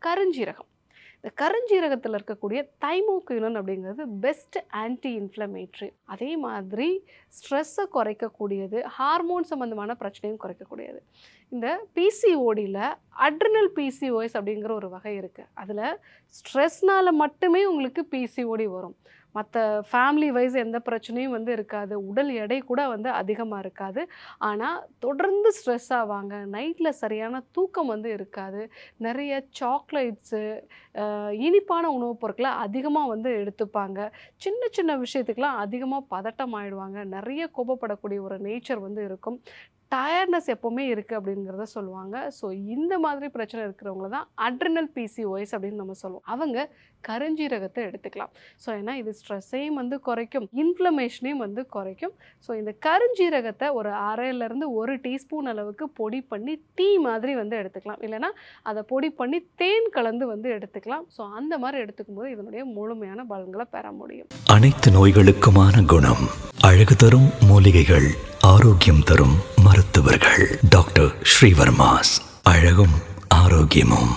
கருஞ்சீரகம். இந்த கருஞ்சீரகத்தில் இருக்கக்கூடிய தைமோக்யூனன் அப்படிங்கிறது பெஸ்ட் ஆன்டி இன்ஃப்ளமேட்ரி. அதே மாதிரி ஸ்ட்ரெஸ்ஸை குறைக்கக்கூடியது, ஹார்மோன் சம்மந்தமான பிரச்சனையும் குறைக்கக்கூடியது. இந்த பிசிஓடியில் அட்ரினல் பிசிஓஎஸ் அப்படிங்கிற ஒரு வகை இருக்குது. அதில் ஸ்ட்ரெஸ்னால் மட்டுமே உங்களுக்கு பிசிஓடி வரும். மற்ற ஃபேமிலி வைஸ் எந்த பிரச்சனையும் இருக்காது. உடல் எடை கூட அதிகமாக இருக்காது. ஆனால் தொடர்ந்து ஸ்ட்ரெஸ் ஆவாங்க. நைட்டில் சரியான தூக்கம் இருக்காது. நிறைய சாக்லேட்ஸு, இனிப்பான உணவுப் பொருட்களை அதிகமாக எடுத்துப்பாங்க. சின்ன சின்ன விஷயத்துக்கெலாம் அதிகமாக பதட்டம் ஆயிடுவாங்க. நிறைய கோபப்படக்கூடிய ஒரு நேச்சர் இருக்கும். டயர்ட்னஸ் எப்போவுமே இருக்குது அப்படிங்கிறத சொல்லுவாங்க. ஸோ இந்த மாதிரி பிரச்சனை இருக்கிறவங்கள தான் அட்ரினல் பிசிஓஎஸ் அப்படின்னு நம்ம சொல்லுவோம். அவங்க கருஞ்சீரகத்தை எடுத்துக்கலாம். ஸோ ஏன்னா இது ஸ்ட்ரெஸ்ஸையும் குறைக்கும், இன்ஃப்ளமேஷனையும் குறைக்கும். ஸோ இந்த கருஞ்சீரகத்தை ஒரு அரையிலேருந்து 1 டீஸ்பூன் அளவுக்கு பொடி பண்ணி டீ மாதிரி எடுத்துக்கலாம். இல்லைனா அதை பொடி பண்ணி தேன் கலந்து எடுத்துக்கலாம். ஸோ அந்த மாதிரி எடுத்துக்கும் போது இதனுடைய முழுமையான பலன்களை பெற முடியும். அனைத்து நோய்களுக்குமான குணம், அழகு தரும் மூலிகைகள், ஆரோக்கியம் தரும் மருத்துவர்கள். டாக்டர் ஸ்ரீவர்மாஸ். அழகும் ஆரோக்கியமும்.